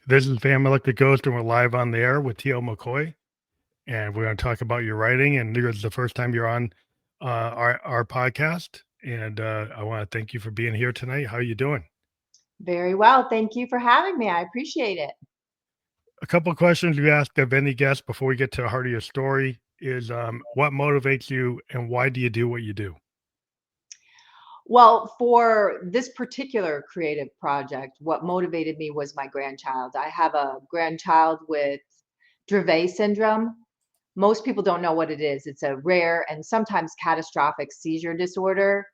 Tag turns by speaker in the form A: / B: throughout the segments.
A: This is Family Like the Ghost, and we're live on the air with T.O. McCoy, and we're going to talk about your writing. And this is the first time you're on our podcast, and I want to thank you for being here tonight. How are you doing?
B: Very well. Thank you for having me. I appreciate it.
A: A couple of questions we ask of any guest before we get to the heart of your story is what motivates you, and why do you do what you do?
B: Well, for this particular creative project, what motivated me was my grandchild. I have a grandchild with Dravet Syndrome. Most people don't know what it is. It's a rare and sometimes catastrophic seizure disorder.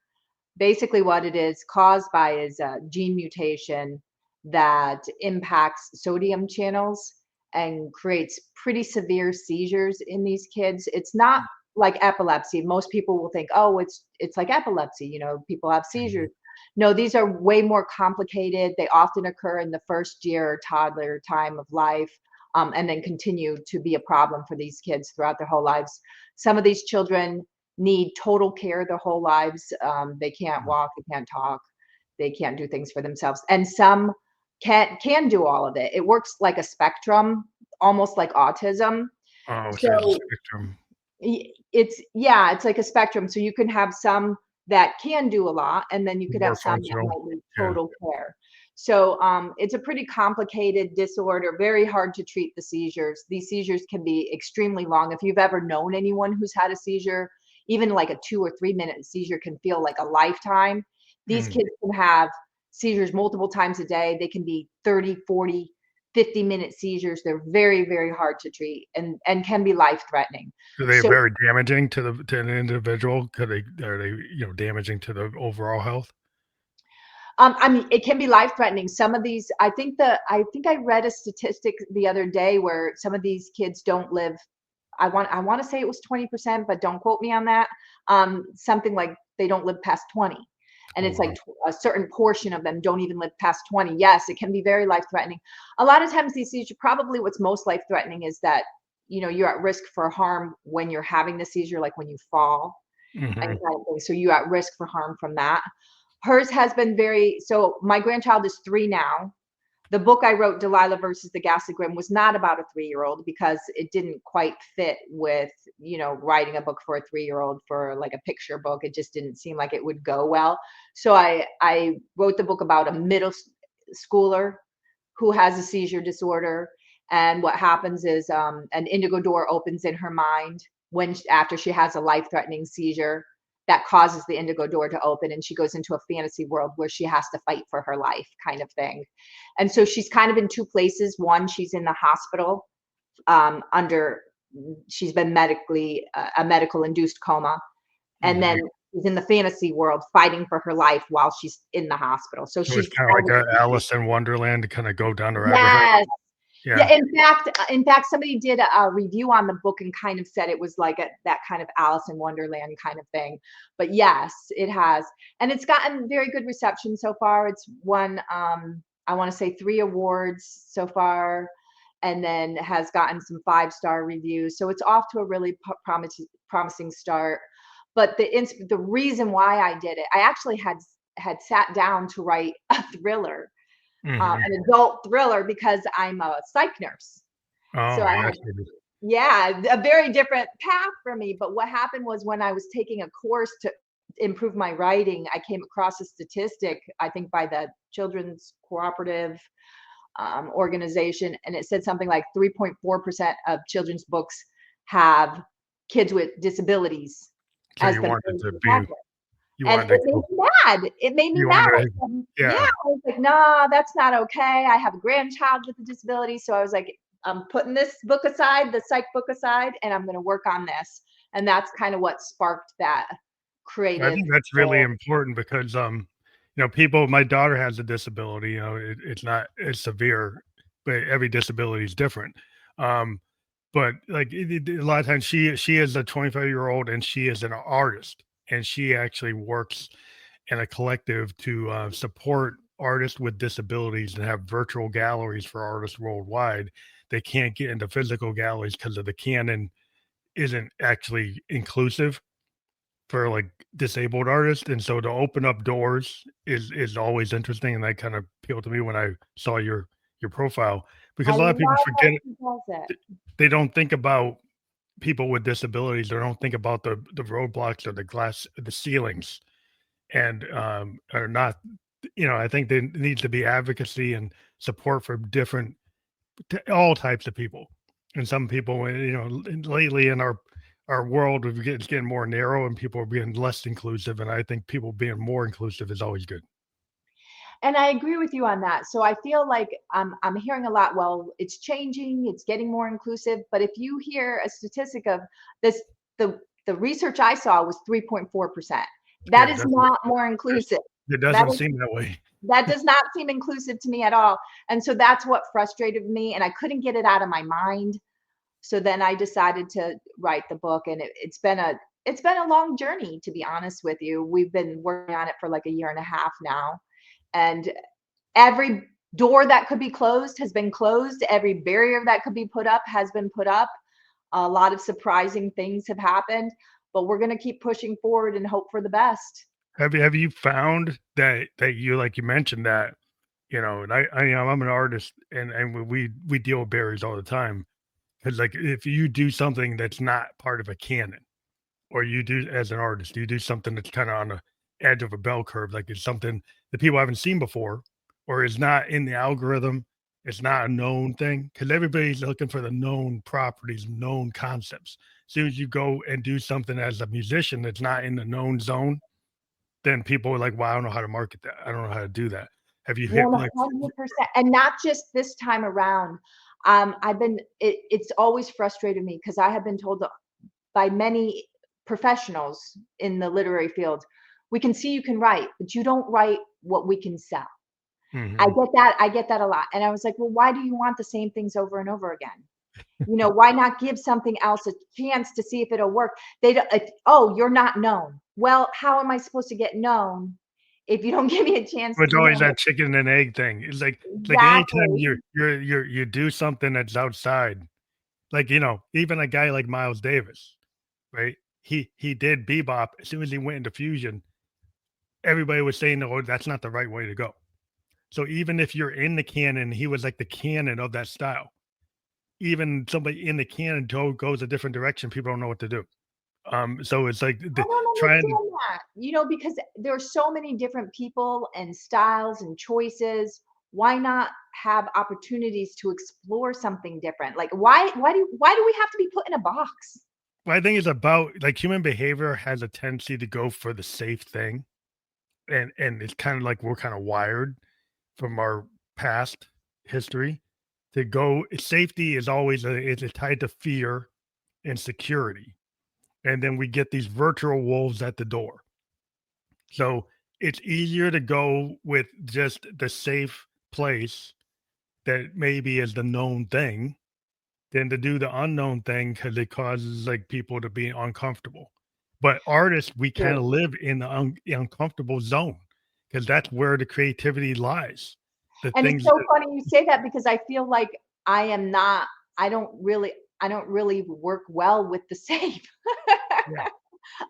B: Basically, what it is caused by is a gene mutation that impacts sodium channels and creates pretty severe seizures in these kids. It's not like epilepsy. Most people will think, oh, it's like epilepsy, people have seizures. No, these are way more complicated. They often occur in the first year or toddler time of life, and then continue to be a problem for these kids throughout their whole lives. Some of these children need total care their whole lives. They can't walk, they can't talk, they can't do things for themselves. And some can do all of it. It works like a spectrum, almost like autism.
A: Oh, so it's a
B: So
A: spectrum.
B: it's like a spectrum. So you can have some that can do a lot, and then you could
A: More
B: have some that
A: functional.
B: might need
A: Yeah.
B: total care. So it's a pretty complicated disorder, very hard to treat the seizures. These seizures can be extremely long. If you've ever known anyone who's had a seizure, even like a 2 or 3 minute seizure can feel like a lifetime. These kids can have seizures multiple times a day. They can be 30, 40, 50-minute seizures. They're very, very hard to treat and can be life-threatening.
A: Are they
B: So
A: very damaging to an individual? Are they damaging to the overall health?
B: I mean, it can be life-threatening. Some of these, I think I read a statistic the other day where some of these kids don't live. I want to say it was 20%, but don't quote me on that. Something like they don't live past 20. And it's like a certain portion of them don't even live past 20. Yes, it can be very life-threatening. A lot of times these seizures, probably what's most life-threatening is that, you're at risk for harm when you're having the seizure, like when you fall and kind of thing. So you're at risk for harm from that. Hers has been so my grandchild is 3 now. The book I wrote, Delilah versus the Ghastly, was not about a 3-year-old because it didn't quite fit with, writing a book for a 3-year-old for like a picture book. It just didn't seem like it would go well. So I wrote the book about a middle schooler who has a seizure disorder. And what happens is an indigo door opens in her mind after she has a life-threatening seizure that causes the indigo door to open, and she goes into a fantasy world where she has to fight for her life, kind of thing. And so she's kind of in 2 places. One, she's in the hospital she's been a medical induced coma, and then she's in the fantasy world fighting for her life while she's in the hospital. So
A: So it's
B: she's
A: kind of like a Alice in Wonderland to kind of go down the rabbit hole.
B: yes.
A: Yeah.
B: Yeah, in fact, somebody did a review on the book and kind of said it was like that kind of Alice in Wonderland kind of thing. But yes, it has. And it's gotten very good reception so far. It's won, I want to say 3 awards so far, and then has gotten some 5-star reviews. So it's off to a really promising start. But the reason why I did it, I actually had sat down to write a thriller. An adult thriller, because I'm a psych nurse.
A: Oh,
B: So I had, a very different path for me. But what happened was when I was taking a course to improve my writing, I came across a statistic, I think by the Children's Cooperative organization, and it said something like 3.4% of children's books have kids with disabilities
A: so
B: as
A: you
B: the
A: wanted to
B: main
A: be, you
B: and
A: wanted to
B: it made
A: go,
B: me mad. It made me
A: you
B: mad.
A: wanted to,
B: Yeah,
A: yeah.
B: I was like, nah, that's not okay. I have a grandchild with a disability. So I was like, I'm putting this book aside, the psych book aside, and I'm going to work on this. And that's kind of what sparked that
A: I
B: creative.
A: think that's really important because, my daughter has a disability, it's severe, but every disability is different. Um, but like a lot of times she is a 25-year-old and she is an artist, and she actually works in a collective to support artists with disabilities and have virtual galleries for artists worldwide. They can't get into physical galleries because of the canon isn't actually inclusive for like disabled artists, and so to open up doors is always interesting, and that kind of appealed to me when I saw your your profile, because
B: I
A: a lot of people
B: love that
A: forget
B: she does it.
A: they don't think about people with disabilities. They don't think about the roadblocks or the ceilings, and are not. I think there needs to be advocacy and support for different all types of people. And some people, lately in our world, it's getting more narrow, and people are being less inclusive. And I think people being more inclusive is always good.
B: And I agree with you on that. So I feel like I'm hearing a lot. Well, it's changing, it's getting more inclusive. But if you hear a statistic of this, the research I saw was 3.4%. That
A: Yeah,
B: is
A: definitely.
B: not more inclusive.
A: It
B: That
A: doesn't
B: is
A: seem that way.
B: that does not seem inclusive to me at all. And so that's what frustrated me. And I couldn't get it out of my mind. So then I decided to write the book. And it's been a long journey, to be honest with you. We've been working on it for like a year and a half now. And every door that could be closed has been closed. Every barrier that could be put up has been put up. A lot of surprising things have happened, but we're going to keep pushing forward and hope for the best.
A: Have you found that you, like you mentioned that, and I'm an artist, and we deal with barriers all the time, because like if you do something that's not part of a canon, or you do as an artist, you do something that's kind of on the edge of a bell curve, like it's something that people haven't seen before, or is not in the algorithm. It's not a known thing, because everybody's looking for the known properties, known concepts. As soon as you go and do something as a musician that's not in the known zone, then people are like, "Well, I don't know how to market that. I don't know how to do that." Have you hit like,
B: 100%. And not just this time around. It's always frustrated me because I have been told by many professionals in the literary field, we can see you can write, but you don't write what we can sell. I
A: mhm.
B: get that. I get that a lot. And I was like, well, why do you want the same things over and over again? Why not give something else a chance to see if it'll work? They don't, oh, you're not known. Well, how am I supposed to get known if you don't give me a chance to
A: It's
B: be
A: always
B: known?
A: that chicken and egg thing. It's like anytime
B: Exactly.
A: you do something that's outside, like, even a guy like Miles Davis, right? He did bebop. As soon as he went into fusion, everybody was saying, "Oh, that's not the right way to go." So even if you're in the canon, he was like the canon of that style. Even somebody in the canon goes a different direction, people don't know what to do. So it's like
B: I
A: the
B: don't
A: trying
B: understand that, because there are so many different people and styles and choices. Why not have opportunities to explore something different? Like why do we have to be put in a box?
A: well, I think it's about like human behavior has a tendency to go for the safe thing. And it's kind of like we're kind of wired from our past history to go safety is always it's tied to fear and security. And then we get these virtual wolves at the door. So it's easier to go with just the safe place that maybe is the known thing than to do the unknown thing, because it causes like people to be uncomfortable. But artists, we kind of
B: True.
A: live in the uncomfortable zone, because that's where the creativity lies. The
B: And it's
A: things
B: so
A: that,
B: funny you say that because I feel like I am not I don't really I don't really work well with the safe.
A: yeah,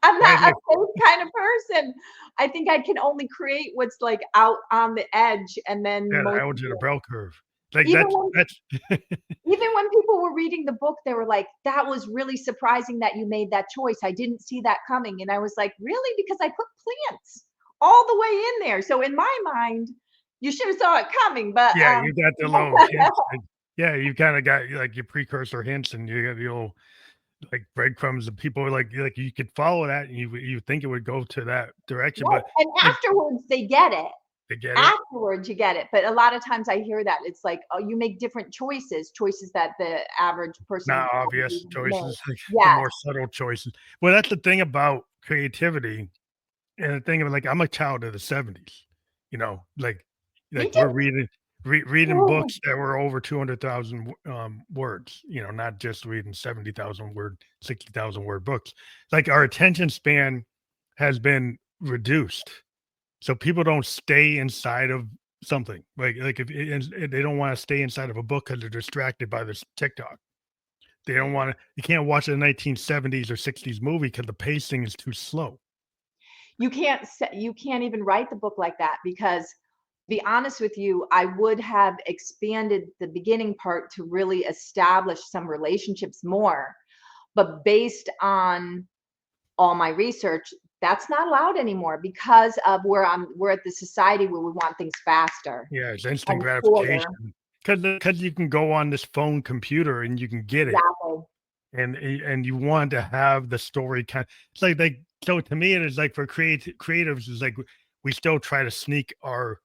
B: I'm
A: well,
B: not a safe kind of person. I think I can only create what's like out on the edge and then
A: yeah, the
B: most
A: algebra the bell curve. Like
B: even
A: that's
B: when
A: that's
B: even when people were reading the book, they were like, "That was really surprising that you made that choice. I didn't see that coming." And I was like, "Really? Because I put plants all the way in there." So in my mind, you should have saw it coming. But
A: yeah, you got the little hints. Yeah, you kind of got like your precursor hints, and you got the little like breadcrumbs, and people are like you could follow that, and you think it would go to that direction,
B: right.
A: but
B: And
A: like
B: afterwards, they get it.
A: to get it,
B: Afterwards, you get it. But a lot of times, I hear that it's like, "Oh, you make different choices that the average person
A: not
B: probably
A: obvious
B: wouldn't make."
A: choices, like the
B: Yes,
A: more subtle choices. Well, that's the thing about creativity, and the thing of like I'm a child of the '70s, like
B: me
A: we're
B: too.
A: reading books that were over 200,000 words, not just reading 70,000 word, 60,000 word books. Like our attention span has been reduced. So people don't stay inside of something. Like if they don't want to stay inside of a book because they're distracted by this TikTok. They don't want to. You can't watch a 1970s or 60s movie because the pacing is too slow.
B: You can't even write the book like that because be honest with you, I would have expanded the beginning part to really establish some relationships more. But based on all my research, that's not allowed anymore because of we're at the society where we want things faster
A: Yeah, it's instant
B: and shorter.
A: gratification because you can go on this phone computer and you can get it,
B: Exactly.
A: and you want to have the story it's like so to me it is like for creatives is like we still try to sneak our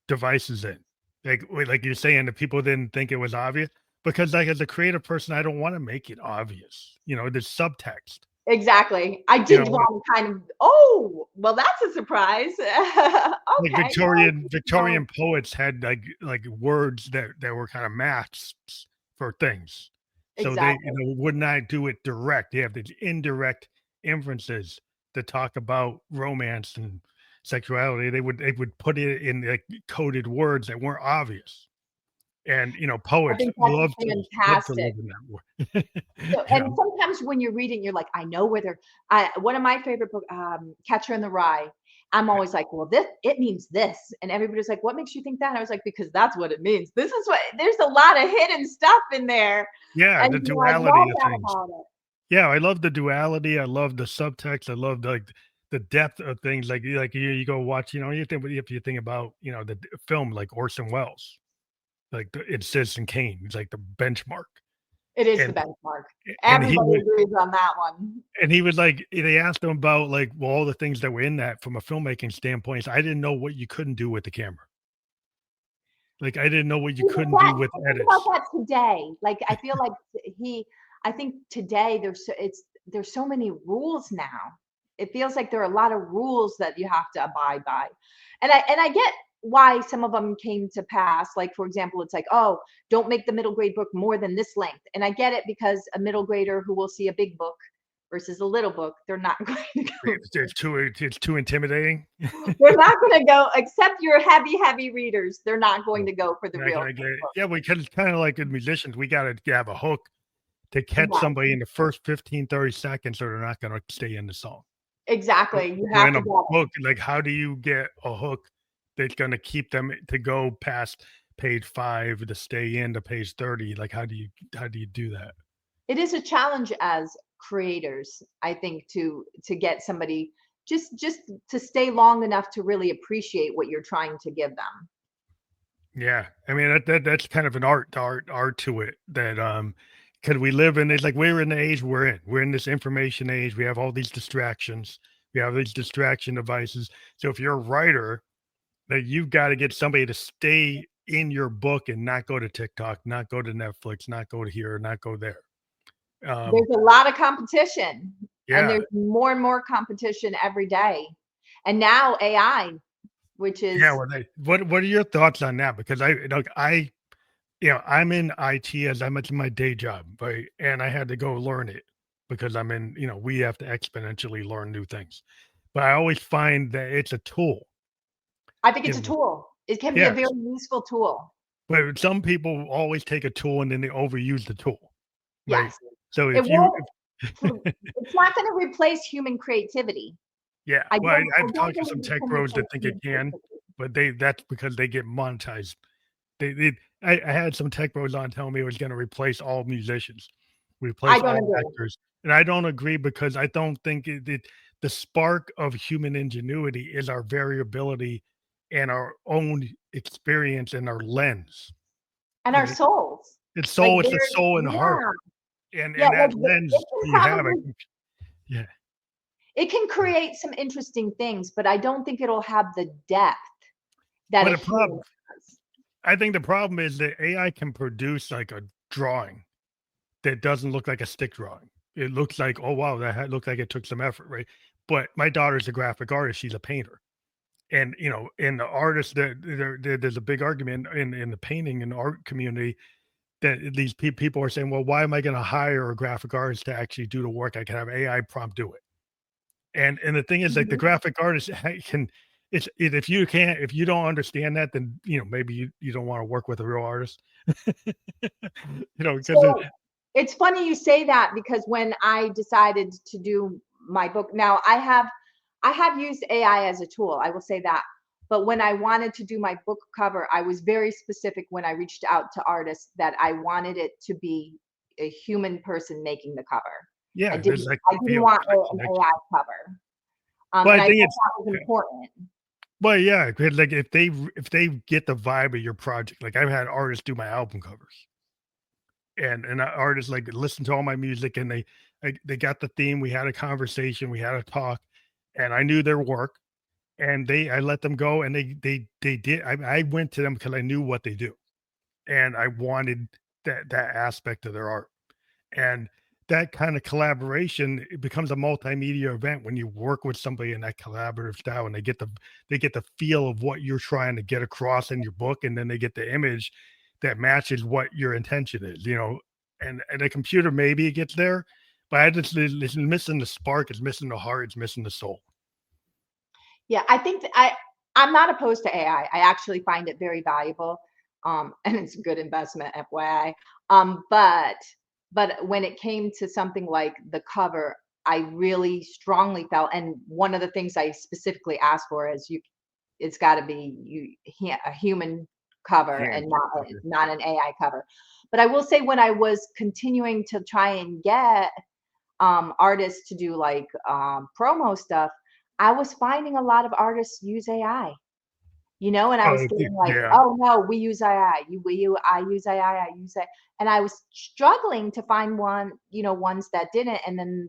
A: devices in. Like you're saying, the people didn't think it was obvious because like as a creative person, I don't want to make it obvious. There's subtext.
B: Exactly. I
A: You
B: did
A: know,
B: want to kind of, oh, well, that's a surprise.
A: like
B: Okay. No.
A: Victorian poets had like words that were kind of masks for things. So they
B: Exactly.
A: would not do it direct. They have these indirect inferences to talk about romance and sexuality. They would put it in like coded words that weren't obvious. And
B: I
A: poets
B: think that's
A: love to
B: fantastic.
A: live in that world.
B: So,
A: you
B: and
A: know?
B: sometimes when you're reading, you're like, I know where they're. One of my favorite book, Catcher in the Rye. I'm always like, well, this it means this, and everybody's like, what makes you think that? And I was like, because that's what it means. This is what. There's a lot of hidden stuff in there,
A: Yeah,
B: and
A: the
B: I
A: duality
B: love
A: of
B: that
A: things.
B: about it.
A: Yeah, I love the duality. I love the subtext. I love like the depth of things. Like you go watch. You think if you think about the film like Orson Welles, like it's Citizen Kane. It's like the benchmark,
B: It is the
A: and
B: benchmark.
A: and he
B: Everybody
A: would
B: agrees on that one.
A: and he was like they asked him about like all the things that were in that from a filmmaking standpoint. So I didn't know what you couldn't do with the camera. Like I didn't know what you
B: Even
A: couldn't
B: that,
A: do with
B: think about
A: edits.
B: that today. Like I feel like he, I think today there's so many rules now. It feels like there are a lot of rules that you have to abide by, and I get why some of them came to pass. Like for example, it's like, oh, don't make the middle grade book more than this length, and I get it because a middle grader who will see a big book versus a little book, they're not going to go.
A: It's too intimidating.
B: They're not going to go, except your heavy readers. They're not going to go for the
A: Not
B: real
A: gonna get
B: thick
A: it.
B: book.
A: Yeah, because it's kind of like in musicians, we gotta have a hook to catch
B: Yeah.
A: somebody in the first 15, 30 seconds, so they're not gonna stay in the song. But
B: Exactly. You
A: but
B: have
A: in
B: to
A: a
B: get it.
A: book, like how do you get a hook that's gonna keep them to go past page 5 to stay in to page 30? Like how do you do that?
B: It is a challenge as creators, I think, to get somebody just to stay long enough to really appreciate what you're trying to give them.
A: Yeah, I mean that's kind of an art to it that because we live in it's like we're in the age we're in. We're in this information age. We have all these distractions. We have these distraction devices. So if you're a writer, that you've got to get somebody to stay in your book and not go to TikTok, not go to Netflix, not go to here, not go there. Um,
B: There's a lot of competition, and
A: yeah,
B: there's more and more competition every day. And now AI, which
A: yeah.
B: is
A: What are your thoughts on that? Because I'm in IT as I'm at my day job, right? And I had to go learn it because we have to exponentially learn new things. But I always find that it's a tool,
B: I think
A: you
B: it's a
A: know.
B: tool. It can be a
A: Yes,
B: very useful tool.
A: but some people always take a tool and then they overuse the tool, right?
B: Yes.
A: So
B: It
A: if you,
B: won't it's not going to replace human creativity.
A: yeah,
B: I
A: well,
B: don't I
A: I've
B: don't
A: talked to
B: believe
A: some
B: it
A: tech
B: can
A: bros that
B: replace
A: think it
B: human
A: can,
B: creativity.
A: but that's because they get monetized. I had some tech bros on telling me it was going to replace all musicians,
B: I
A: replace
B: don't
A: all
B: agree.
A: actors, and I don't agree because I don't think the spark of human ingenuity is our variability and our own experience and our lens,
B: And our
A: right?
B: souls. Like
A: It's the
B: there's
A: soul and the heart,
B: yeah.
A: and
B: Yeah,
A: that
B: like it
A: lens
B: can
A: you have,
B: probably
A: yeah.
B: it can create some interesting things, but I don't think it'll have the depth that
A: But
B: a
A: the
B: human
A: problem,
B: has.
A: I think the problem is that AI can produce like a drawing that doesn't look like a stick drawing. It looks like, oh wow, looked like it took some effort, right? But my daughter's a graphic artist; she's a painter, and in the artist there's a big argument in the painting and art community that these people are saying, well, why am I going to hire a graphic artist to actually do the work? I can have AI prompt do it. And the thing is, like the
B: Mhm.
A: graphic artist can. If you don't understand that, then maybe you don't want to work with a real artist. Because
B: So it's funny you say that because when I decided to do my book, now I have used AI as a tool. I will say that. But when I wanted to do my book cover, I was very specific when I reached out to artists that I wanted it to be a human person making the cover. I
A: Yeah,
B: didn't
A: there's like
B: I didn't want an
A: connection.
B: AI cover.
A: Well,
B: And
A: I
B: I
A: think
B: thought
A: it's
B: that was important.
A: well, yeah, 'cause, like if they get the vibe of your project, like I've had artists do my album covers, and artists like listen to all my music, and they got the theme. We had a conversation, we had a talk, and I knew their work, and I let them go, and they did. I went to them because I knew what they do, and I wanted that aspect of their art. And that kind of collaboration, it becomes a multimedia event when you work with somebody in that collaborative style, and they get the feel of what you're trying to get across in your book, and then they get the image that matches what your intention is, and a computer, maybe it gets there, but it's missing the spark, it's missing the heart, it's missing the soul.
B: Yeah, I think I'm not opposed to AI. I actually find it very valuable, and it's a good investment, FYI. But when it came to something like the cover, I really strongly felt, and one of the things I specifically asked for is it's got to be a human cover
A: Yeah.
B: and not an AI cover. But I will say, when I was continuing to try and get artists to do like promo stuff, I was finding a lot of artists use AI, and I was
A: Oh,
B: getting like,
A: yeah.
B: oh no, we use AI. I use AI, I use it. And I was struggling to find ones that didn't, and then,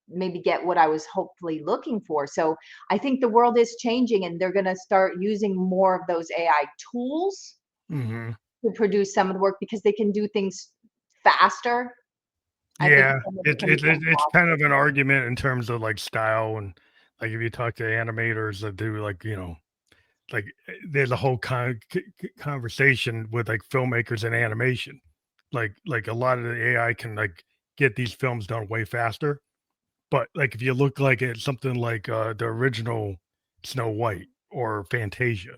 B: maybe get what I was hopefully looking for. So I think the world is changing, and they're going to start using more of those AI tools
A: Hmm.
B: to produce some of the work because they can do things faster. I think
A: Yeah,
B: some of it
A: it's
B: can be
A: it's
B: done
A: it's it's kind
B: faster.
A: of an argument in terms of like style, and like if you talk to animators that do like like there's a whole conversation with like filmmakers and animation, like a lot of the AI can like get these films done way faster, but like if you look like at something like the original Snow White or Fantasia,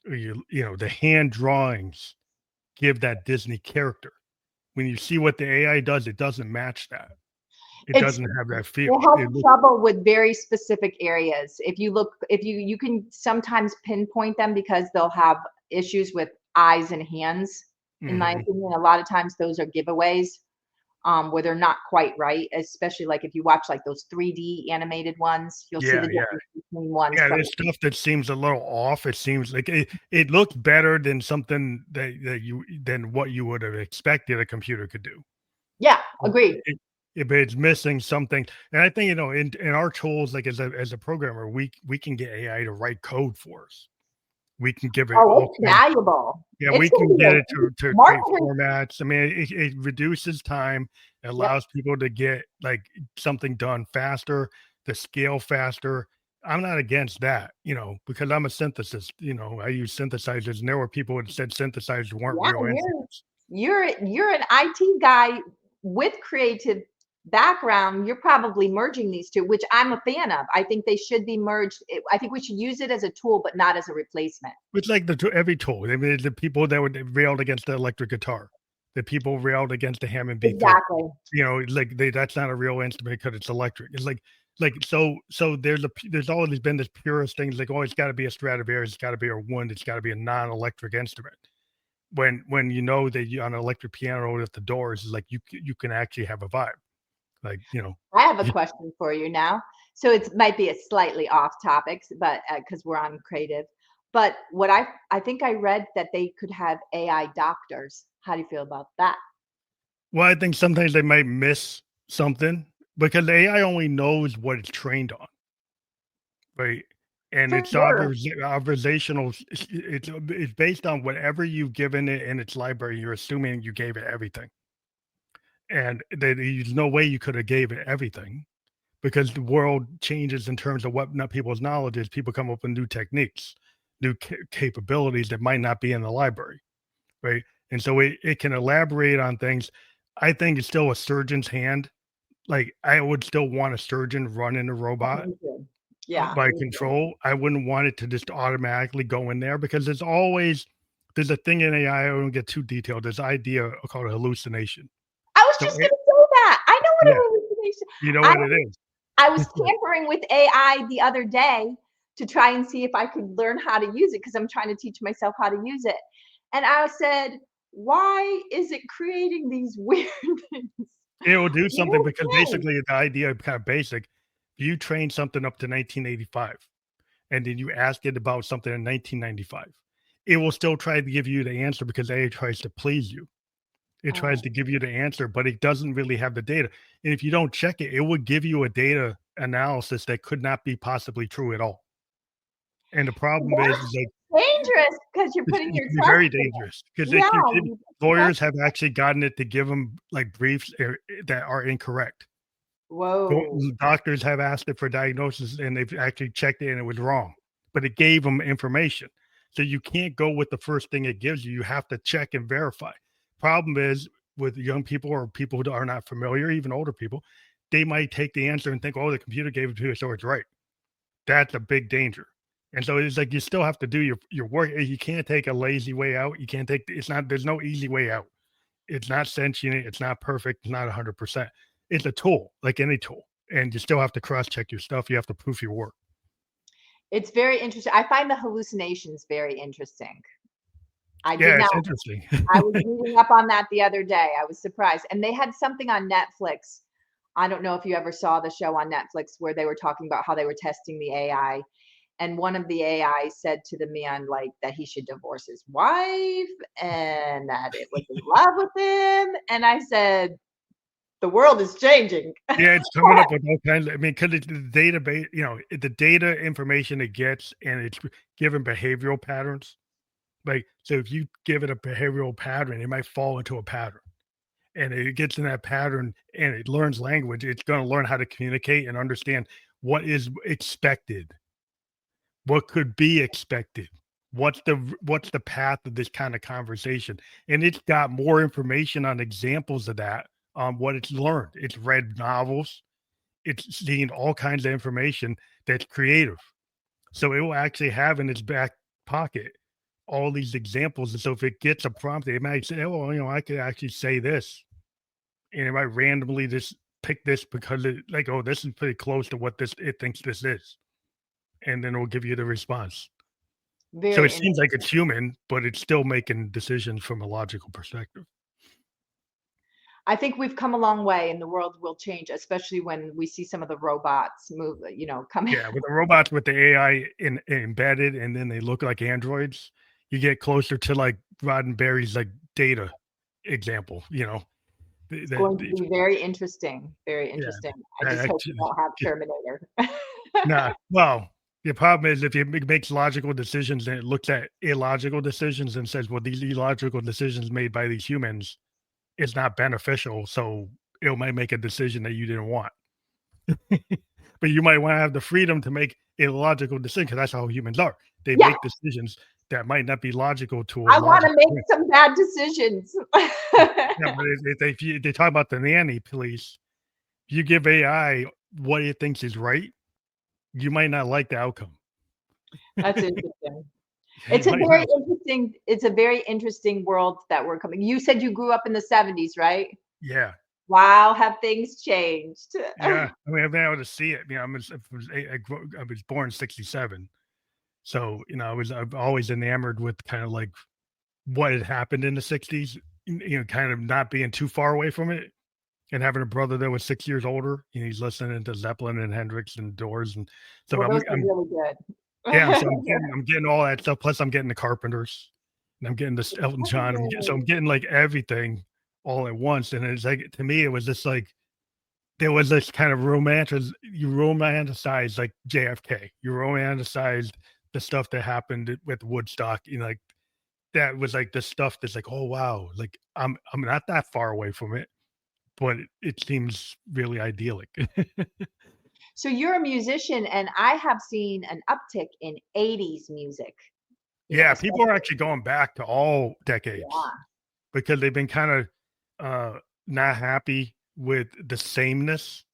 A: the hand drawings give that Disney character. When you see what the AI does, it doesn't match that. It
B: It's
A: doesn't have that
B: It
A: feel.
B: has trouble with very specific areas. If you can sometimes pinpoint them because they'll have issues with eyes and hands. In my
A: Mhm.
B: opinion, a lot of times those are giveaways, where they're not quite right, especially like if you watch like those 3D animated ones, you'll see
A: Yeah,
B: the
A: yeah.
B: difference between ones
A: Yeah,
B: from.
A: there's stuff that seems a little off. It seems like it looks better than something than what you would have expected a computer could do.
B: Yeah,
A: But
B: agreed.
A: but it's missing something. And I think, in our tools, like as a programmer, we can get AI to write code for us. We can give it
B: Oh,
A: all
B: it's
A: kinds.
B: valuable.
A: Yeah, we
B: It's going to
A: can
B: be
A: get it
B: a
A: to create
B: marketer.
A: formats. I mean, it reduces time, it
B: Yep.
A: allows people to get like something done faster, to scale faster. I'm not against that, because I'm a synthesist. I use synthesizers, and there were people that said synthesizers weren't
B: Yeah,
A: real instruments.
B: you're an IT guy with creative background. You're probably merging these two, which I'm a fan of. I think they should be merged. I think we should use it as a tool, but not as a replacement.
A: It's like every tool. I mean, the people that would railed against the electric guitar, the people railed against the Hammond B3.
B: Exactly.
A: Like that's not a real instrument because it's electric. It's so there's always been this purist things like, oh, it's got to be a Stradivarius, it's got to be a wood, it's got to be a non-electric instrument. When you know that on an electric piano with the doors is like you can actually have a vibe, like
B: I have a question for you now. So it might be a slightly off topics, but because we're on creative. But what I think I read that they could have AI doctors. How do you feel about that?
A: Well, I think sometimes they might miss something because the AI only knows what it's trained on, right? And
B: For
A: it's
B: sure.
A: observational. It's based on whatever you've given it in its library. You're assuming you gave it everything, and there's no way you could have gave it everything because the world changes in terms of what not people's knowledge is. People come up with new techniques, new capabilities that might not be in the library, right? And so it can elaborate on things. I think it's still a surgeon's hand. Like I would still want a surgeon running a
B: Oh,
A: robot
B: me too. Yeah,
A: by
B: me too.
A: control. I wouldn't want it to just automatically go in there because there's a thing in AI. I don't get too detailed. There's an idea called a hallucination.
B: I was
A: So
B: just gonna say that. I know what
A: yeah,
B: a hallucination.
A: you know
B: I
A: what it is.
B: I was tampering with AI the other day to try and see if I could learn how to use it because I'm trying to teach myself how to use it. And I said, why is it creating these weird things?
A: It will do something
B: Weird
A: because
B: things.
A: basically the idea is kind of basic. You train something up to 1985, and then you ask it about something in 1995. It will still try to give you the answer because A, it tries to please you. It tries to give you the answer, but it doesn't really have the data. And if you don't check it, it would give you a data analysis that could not be possibly true at all. And the problem is like
B: Dangerous because you're putting
A: it
B: your
A: can be
B: trust
A: very
B: in it.
A: dangerous because
B: Yeah,
A: lawyers have actually gotten it to give them like briefs that are incorrect.
B: whoa.
A: Doctors have asked it for diagnosis and they've actually checked it and it was wrong, but it gave them information. So you can't go with the first thing it gives you. You have to check and verify. Problem is with young people or people who are not familiar, even older people, they might take the answer and think, oh, the computer gave it to us, so it's right. That's a big danger. And so it's like you still have to do your work. You can't take a lazy way out. You can't take it's not there's no easy way out. It's not sentient, it's not perfect, it's not 100%. It's a tool, like any tool. And you still have to cross-check your stuff. You have to proof your work.
B: It's very interesting. I find the hallucinations very interesting. I did
A: Yeah,
B: not
A: it's interesting.
B: I was reading up on that the other day. I was surprised. And they had something on Netflix. I don't know if you ever saw the show on Netflix where they were talking about how they were testing the AI. And one of the AI said to the man, like, that he should divorce his wife and that it was in love with him. And I said, the world is changing.
A: Yeah, it's coming up with all kinds of, I mean, because it's the database, the data information it gets and it's given behavioral patterns. Like, so if you give it a behavioral pattern, it might fall into a pattern. And it gets in that pattern and it learns language. It's going to learn how to communicate and understand what is expected, what could be expected, what's the path of this kind of conversation. And it's got more information on examples of that on what it's learned. It's read novels, it's seen all kinds of information that's creative. So it will actually have in its back pocket all these examples. And so if it gets a prompt, it might say, oh, I could actually say this. And it might randomly just pick this because it like, oh, this is pretty close to what it thinks this is. And then it will give you the response. So
B: Very
A: it seems like
B: interesting.
A: it's human, but it's still making decisions from a logical perspective.
B: I think we've come a long way and the world will change, especially when we see some of the robots move, coming.
A: Yeah, with the robots with the AI embedded and then they look like androids, you get closer to like Roddenberry's like data example,
B: It's going to
A: the
B: be very interesting. Very
A: yeah,
B: interesting. I
A: that
B: just hope we
A: actually
B: don't have Terminator.
A: nah, well, the problem is if it makes logical decisions and it looks at illogical decisions and says, well, these illogical decisions made by these humans is not beneficial, so it might make a decision that you didn't want. But you might want to have the freedom to make illogical decisions because that's how humans are. They
B: Yeah,
A: make decisions that might not be logical to a
B: I want to
A: logical
B: make
A: brain.
B: some bad decisions.
A: Yeah, but if they talk about the nanny police, you give AI what it thinks is right, you might not like the outcome.
B: That's interesting.
A: You
B: It's a
A: might
B: very
A: not.
B: interesting it's a very interesting world that we're coming. You said you grew up in the '70s, right?
A: Yeah.
B: Wow, have things changed.
A: Yeah. I mean, I've been able to see it. I was born 67. So, I've always enamored with kind of like what had happened in the 60s, kind of not being too far away from it and having a brother that was 6 years older. He's listening to Zeppelin and Hendrix and Doors and stuff.
B: Well, those are
A: I'm
B: really good.
A: yeah, so I'm getting all that stuff. Plus, I'm getting the Carpenters and I'm getting this Elton John. So I'm getting like everything all at once. And it's like to me, it was just like there was this kind of you romanticize like JFK. You romanticized the stuff that happened with Woodstock. Like that was like the stuff that's like, oh wow, like I'm not that far away from it, but it seems really idyllic.
B: So you're a musician, and I have seen an uptick in '80s music,
A: Yeah, people are
B: especially.
A: actually going back to all decades
B: Yeah.
A: because they've been kind of not happy with the sameness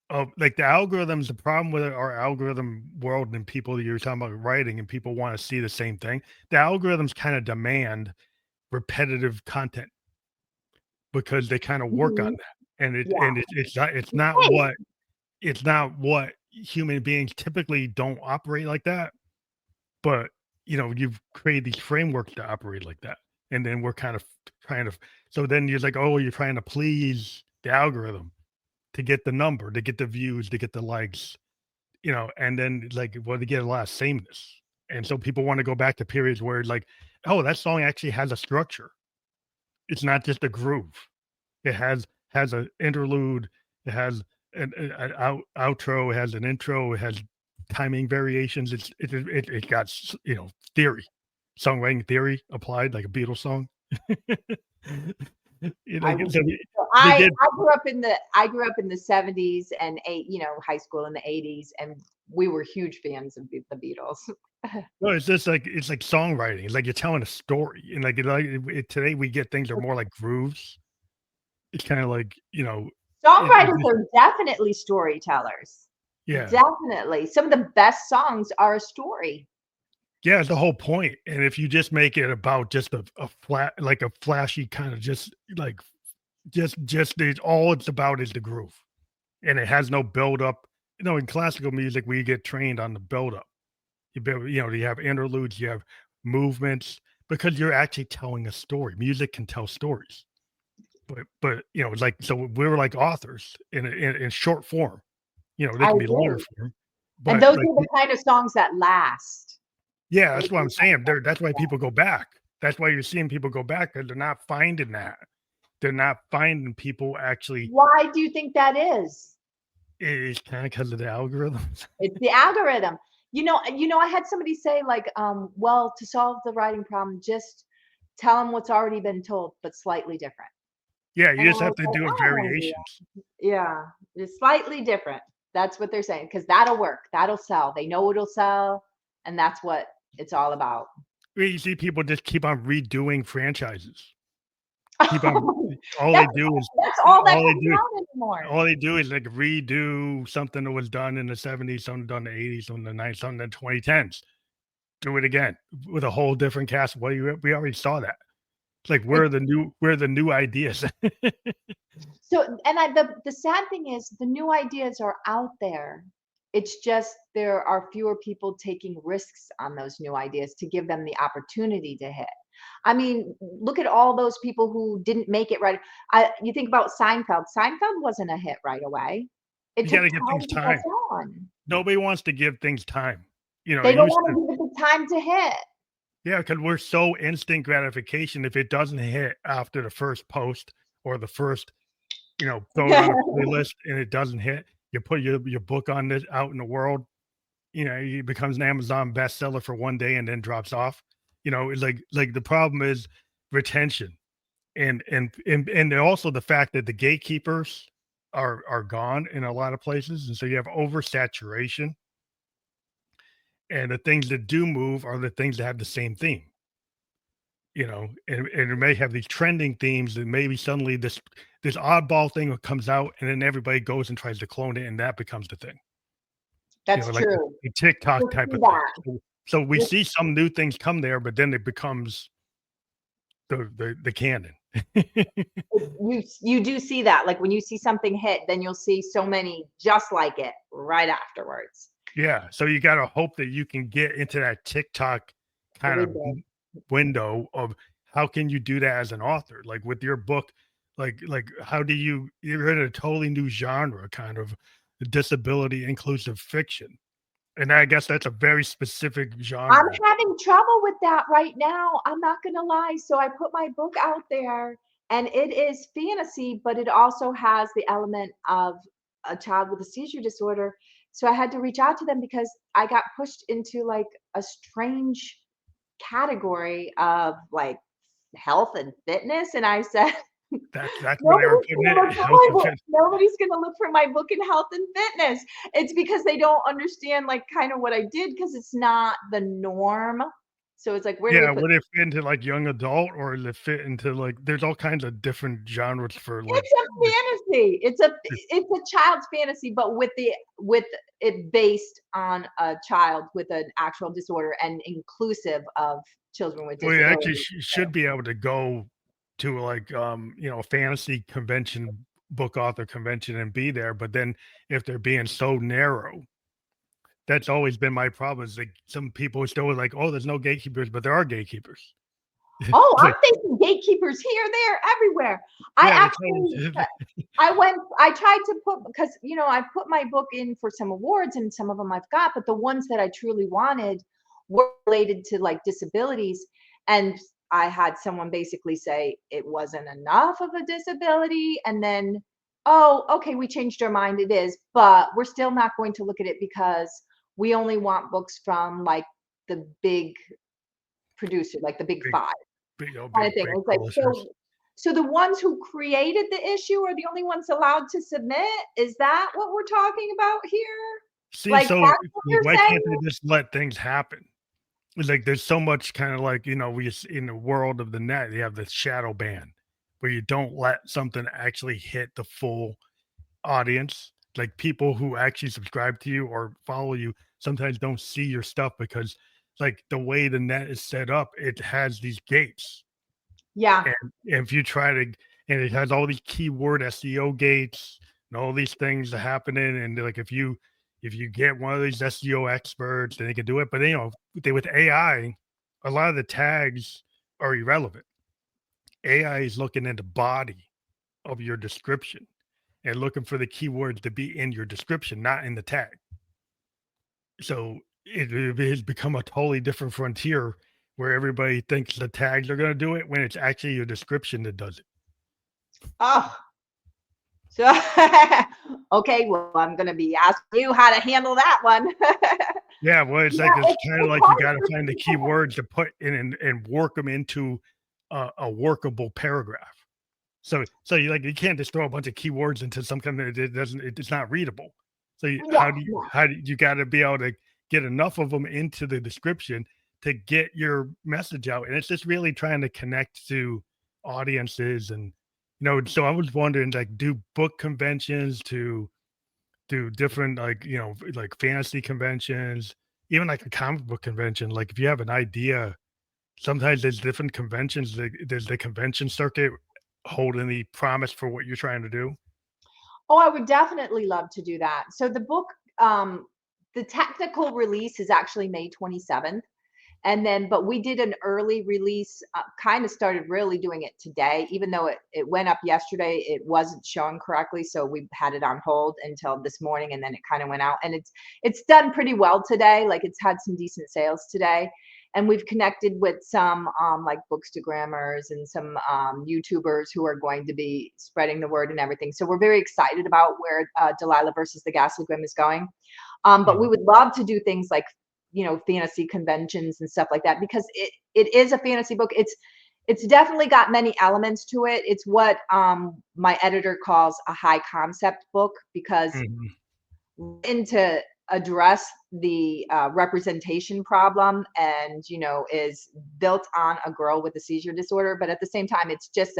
A: of like the algorithms. The problem with our algorithm world and people that you're talking about writing and people want to see the same thing. The algorithms kind of demand repetitive content because they kind of work on
B: Mhm.
A: that. And
B: Yeah.
A: it's not what human beings typically don't operate like that, but you've created these frameworks to operate like that, and then we're kind of trying to. So then you're like, oh, you're trying to please the algorithm to get the number, to get the views, to get the likes, and then like, well, they get a lot of sameness, and so people want to go back to periods where like, oh, that song actually has a structure. It's not just a groove. It has an interlude. It has an outro. It has an intro. It has timing variations. It got theory, songwriting theory applied like a Beatles song.
B: I
A: Like,
B: would
A: so
B: be so
A: they did.
B: I grew up in the 70s and high school in the 80s, and we were huge fans of the Beatles.
A: Well, it's just like it's like songwriting. It's like you're telling a story, and today we get things that are more like grooves. It's kind of like
B: Songwriters are definitely storytellers.
A: yeah.
B: Definitely. Some of the best songs are a story.
A: Yeah, it's the whole point. And if you just make it about just a flat, like a flashy kind of just like just it's all it's about is the groove. And it has no build up. In classical music, we get trained on the build up. You have interludes, you have movements because you're actually telling a story. Music can tell stories. But it's like so we're like authors in short form. They
B: I
A: can be longer
B: agree.
A: form.
B: And
A: But
B: those
A: like
B: are the kind of songs that last.
A: yeah,
B: Those
A: that's what
B: are
A: I'm
B: the kind of
A: saying.
B: songs
A: That's why
B: that last.
A: people go back. That's why you're seeing people go back because they're not finding that. They're not finding people actually.
B: Why do you think that is?
A: It's kind of because of the algorithms.
B: It's the algorithm. I had somebody say like, well, to solve the writing problem, just tell them what's already been told, but slightly different.
A: Yeah,
B: And
A: you
B: I
A: just have
B: was
A: to
B: like,
A: do
B: I
A: it
B: don't want to do
A: variations.
B: that. Yeah, it's slightly different. That's what they're saying because that'll work. That'll sell. They know it'll sell, and that's what it's all about.
A: You see people just keep on redoing franchises. Keep on. All they
B: that's
A: do is
B: that's all that
A: all they
B: comes
A: do.
B: out anymore.
A: All they do is like redo something that was done in the 70s, something done in the 80s, something in the 90s, something in the 2010s. Do it again with a whole different cast. Well, we already saw that. It's like where are the new ideas?
B: So, and the sad thing is, the new ideas are out there. It's just there are fewer people taking risks on those new ideas to give them the opportunity to hit. I mean, look at all those people who didn't make it right. You think about Seinfeld. Seinfeld wasn't a hit right away. It
A: You
B: took
A: gotta give things
B: time to catch
A: time.
B: on.
A: Nobody wants to give things time.
B: They
A: It
B: don't
A: used
B: want
A: to
B: to give it the time to hit.
A: yeah, because 'cause we're so instant gratification. If it doesn't hit after the first post or the first, throw it on a playlist and it doesn't hit, you put your book on this out in the world, it becomes an Amazon bestseller for one day and then drops off. It's like the problem is retention and also the fact that the gatekeepers are gone in a lot of places, and so you have oversaturation. And the things that do move are the things that have the same theme, and it may have these trending themes and maybe suddenly this oddball thing comes out and then everybody goes and tries to clone it and that becomes the thing,
B: That's
A: like
B: true.
A: the TikTok
B: You'll
A: type
B: see
A: of thing.
B: that.
A: So we
B: You'll
A: see some new things come there, but then it becomes the canon.
B: you do see that. Like when you see something hit, then you'll see so many just like it right afterwards.
A: Yeah, so you gotta hope that you can get into that TikTok kind
B: Every
A: of
B: day.
A: window of how can you do that as an author? Like with your book, like how do you're in a totally new genre, kind of disability inclusive fiction. And I guess that's a very specific
B: I'm
A: genre.
B: having trouble with that right now. I'm not gonna lie. So I put my book out there and it is fantasy, but it also has the element of a child with a seizure disorder. So I had to reach out to them because I got pushed into like a strange category of like health and fitness. And I said,
A: That's where they were
B: nobody's
A: putting
B: gonna look
A: it,
B: for
A: health
B: my
A: and
B: book.
A: fitness.
B: Nobody's gonna look for my book in health and fitness. It's because they don't understand like kind of what I did because it's not the norm. So it's like, where do we
A: Yeah,
B: put
A: would it fit into like young adult or does it fit into like there's all kinds of different genres for like
B: it's a fantasy. It's a child's fantasy, but with it based on a child with an actual disorder and inclusive of children with
A: well, you actually
B: disabilities.
A: should be able to go to like a fantasy convention, book author convention and be there. But then if they're being so narrow, that's always been my problem. Is like some people are still like, oh, there's no gatekeepers, but there are gatekeepers.
B: Oh,
A: It's
B: I'm
A: like,
B: facing gatekeepers here, there, everywhere. I
A: yeah, that's
B: actually,
A: always,
B: I tried to put, because, I put my book in for some awards and some of them I've got, but the ones that I truly wanted were related to like disabilities. And I had someone basically say it wasn't enough of a disability. And then, oh, okay, we changed our mind. It is, but we're still not going to look at it because we only want books from like the big producer, like the big
A: big,
B: five
A: big,
B: kind of thing.
A: big
B: It's like,
A: publishers.
B: so the ones who created the issue are the only ones allowed to submit? Is that what we're talking about here?
A: See,
B: Like,
A: so
B: that's what
A: like,
B: you're
A: why
B: saying?
A: can't they just let things happen? It's like there's so much kind of like, in the world of the net, you have this shadow ban where you don't let something actually hit the full audience. Like people who actually subscribe to you or follow you sometimes don't see your stuff because like the way the net is set up, it has these gates.
B: Yeah.
A: And if you try to, and it has all these keyword SEO gates and all these things that happening. And like if you get one of these SEO experts, then they can do it. But they with AI, a lot of the tags are irrelevant. AI is looking at the body of your description and looking for the keywords to be in your description, not in the tag. So it has become a totally different frontier where everybody thinks the tags are going to do it when it's actually your description that does it.
B: Oh, so okay. Well, I'm going to be asking you how to handle that one.
A: Yeah, well, it's
B: Yeah,
A: like it's kind of
B: it's
A: like you
B: hard
A: got to
B: for
A: find the
B: people.
A: keywords to put in and work them into a workable paragraph. So you can't just throw a bunch of keywords into something that it doesn't it's not readable. So
B: Yeah, yeah.
A: how do you got to be able to get enough of them into the description to get your message out? And it's just really trying to connect to audiences and so I was wondering like do book conventions to different like fantasy conventions, even like a comic book convention. Like if you have an idea, sometimes there's different conventions. There's the convention circuit holding the promise for what you're trying to do.
B: Oh, I would definitely love to do that. So the book, the technical release is actually May 27th. And then, but we did an early release, kind of started really doing it today, even though it went up yesterday, it wasn't showing correctly. So we had it on hold until this morning and then it kind of went out and it's done pretty well today. Like it's had some decent sales today. And we've connected with some like bookstagrammers and some YouTubers who are going to be spreading the word and everything. So we're very excited about where Delilah versus the Ghastly is going. But we
A: Mhm.
B: would love to do things like fantasy conventions and stuff like that because it is a fantasy book. It's definitely got many elements to it. It's what my editor calls a high concept book because
A: Mhm.
B: to address the representation problem and is built on a girl with a seizure disorder, but at the same time it's just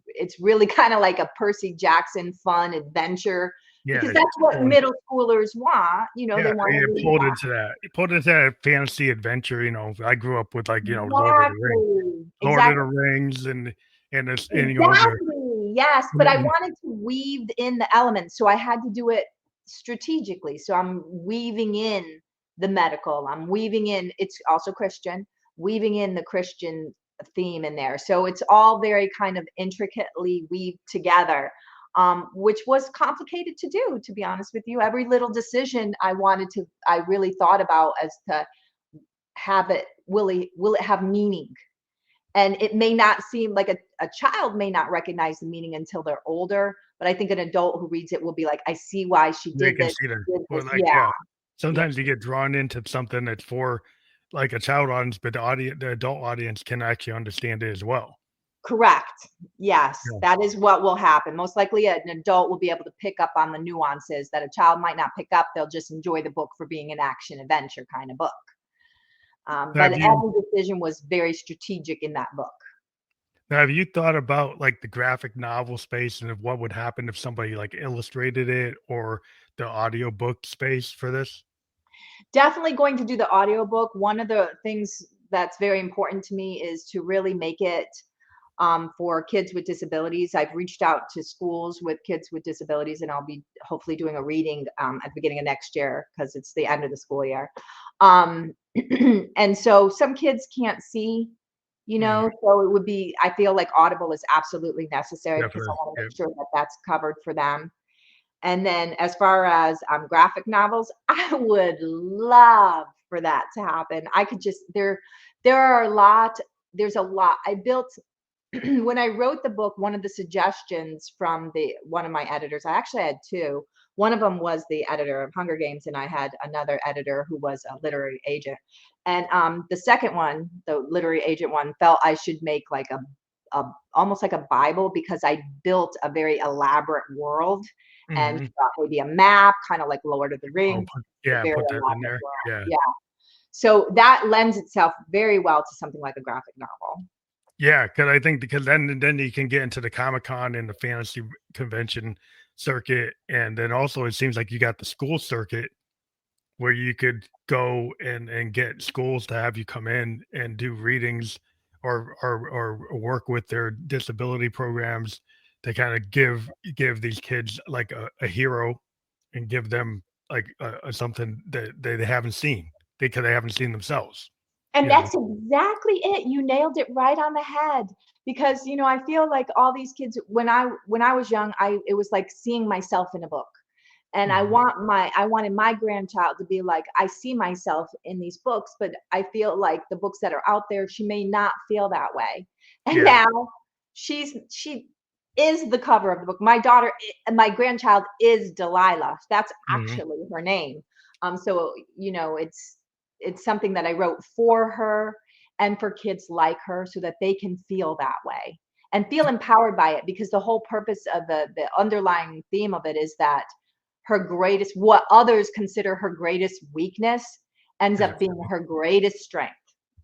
B: it's really kind of like a Percy Jackson fun adventure
A: Yeah,
B: because that's what
A: pulling,
B: middle schoolers want. They
A: yeah,
B: want
A: yeah,
B: to read
A: pulled
B: about.
A: into that. Pulled into that fantasy adventure. I grew up with like
B: Exactly.
A: Lord of the
B: Exactly.
A: Rings, and this, and the
B: Exactly. Yes, but I wanted to weave in the elements, so I had to do it strategically. So I'm weaving in the medical. I'm weaving in. It's also Christian. Weaving in the Christian theme in there. So it's all very kind of intricately weaved together, which was complicated to do. To be honest with you, every little decision I really thought about as to have it. Will it have meaning? And it may not seem like a child may not recognize the meaning until they're older, but I think an adult who reads it will be like, I see why she
A: they
B: did
A: can
B: this,
A: see that.
B: did
A: Well,
B: this.
A: like,
B: Yeah,
A: yeah,
B: yeah,
A: sometimes you get drawn into something that's for like a child audience, but the adult audience can actually understand it as well.
B: correct. Yes,
A: Yeah.
B: that is what will happen. Most likely an adult will be able to pick up on the nuances that a child might not pick up. They'll just enjoy the book for being an action adventure kind of book. But
A: Have you
B: every decision was very strategic in that book.
A: Now, have you thought about like the graphic novel space and of what would happen if somebody like illustrated it or the audiobook space for this?
B: Definitely going to do the audiobook. One of the things that's very important to me is to really make it for kids with disabilities. I've reached out to schools with kids with disabilities, and I'll be hopefully doing a reading at the beginning of next year because it's the end of the school year. And so some kids can't see, so it would be, I feel like Audible is absolutely necessary because I
A: Definitely.
B: want to
A: Yeah.
B: make sure that that's covered for them. And then as far as graphic novels, I would love for that to happen. I could just there are a lot. There's a lot. I built when I wrote the book. One of the suggestions from one of my editors, I actually had two. One of them was the editor of Hunger Games, and I had another editor who was a literary agent. And the second one, the literary agent one, felt I should make like a almost like a Bible because I built a very elaborate world and
A: Hmm.
B: maybe a map, kind of like Lord of the
A: Oh,
B: Rings, a very
A: put that in
B: elaborate
A: there.
B: world.
A: Yeah.
B: Yeah. So that lends itself very well to something like a graphic novel.
A: Yeah, because I think because then you can get into the Comic-Con and the fantasy convention circuit, and then also it seems like you got the school circuit where you could go and get schools to have you come in and do readings or work with their disability programs to kind of give these kids like a hero and give them like something that they haven't seen because they haven't seen themselves,
B: And
A: you know.
B: that's exactly it. You nailed it right on the head. Because I feel like all these kids when I was young, it was like seeing myself in a book. And
A: Mhm.
B: I wanted my grandchild to be like, I see myself in these books, but I feel like the books that are out there, she may not feel that way. And
A: Yeah.
B: now she is the cover of the book. My daughter, my grandchild is Delilah. That's
A: Mhm.
B: actually her name. So it's something that I wrote for her and for kids like her so that they can feel that way and feel empowered by it, because the whole purpose of the underlying theme of it is that what others consider her greatest weakness ends
A: Is it
B: up being her greatest strength.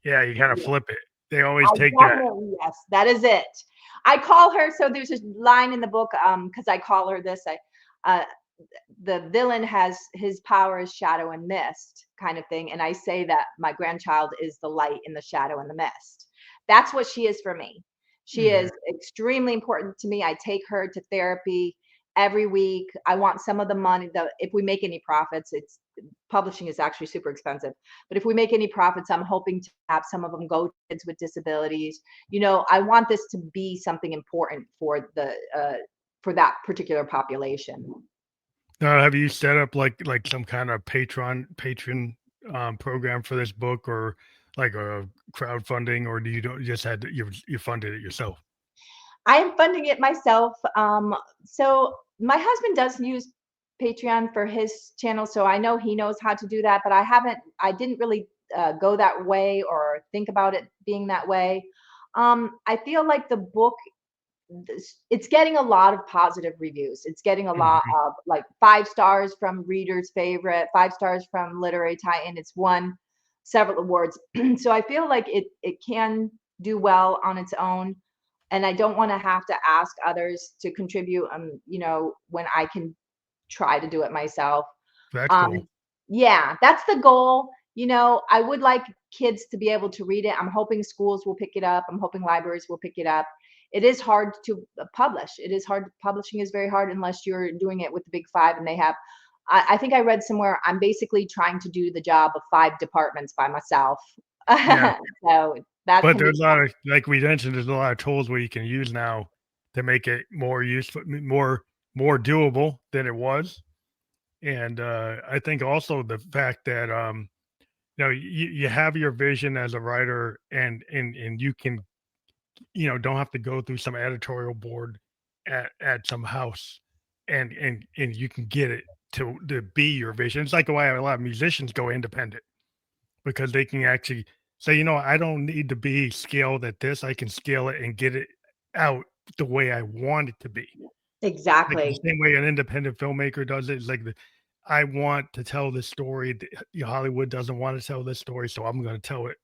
A: Yeah, you kinda
B: Yeah,
A: flip it. They always
B: I
A: take that.
B: definitely, yes, that is it. I call her, so there's a line in the book, because I call her this. Uh, the villain has his power is shadow and mist kind of thing, and I say that my grandchild is the light in the shadow and the mist. That's what she is for me. She
A: Mhm.
B: is extremely important to me. I take her to therapy every week. I want some of the money that if we make any profits, it's publishing is actually super expensive, but if we make any profits, I'm hoping to have some of them go to kids with disabilities. I want this to be something important for that particular population.
A: Now, have you set up like some kind of patron program for this book or like a crowdfunding, or do you don't you just had to, you funded it yourself?
B: I am funding it myself. So my husband does use Patreon for his channel, so I know he knows how to do that. But I didn't really go that way or think about it being that way. I feel like the book, it's getting a lot of positive reviews. It's getting a lot
A: Mhm.
B: of like 5 stars from readers' favorite, 5 stars from Literary Titan. It's won several awards, so I feel like it can do well on its own, and I don't want to have to ask others to contribute. When I can try to do it myself.
A: That's cool.
B: Um, yeah, that's the goal. I would like kids to be able to read it. I'm hoping schools will pick it up. I'm hoping libraries will pick it up. It is hard to publish. It is hard. Publishing is very hard unless you're doing it with the big five and they have. I think I read somewhere I'm basically trying to do the job of 5 departments by myself.
A: Yeah,
B: So that
A: but
B: can be
A: there's a lot of like we mentioned, there's a lot of tools where you can use now to make it more useful, more doable than it was. And I think also the fact that you have your vision as a writer, and you can don't have to go through some editorial board at some house, and you can get it to be your vision. It's like the way a lot of musicians go independent because they can actually say, I don't need to be scaled at this. I can scale it and get it out the way I want it to be. Like the
B: exactly.
A: same way an independent filmmaker does it. It's like I want to tell this story. Hollywood doesn't want to tell this story, so I'm going to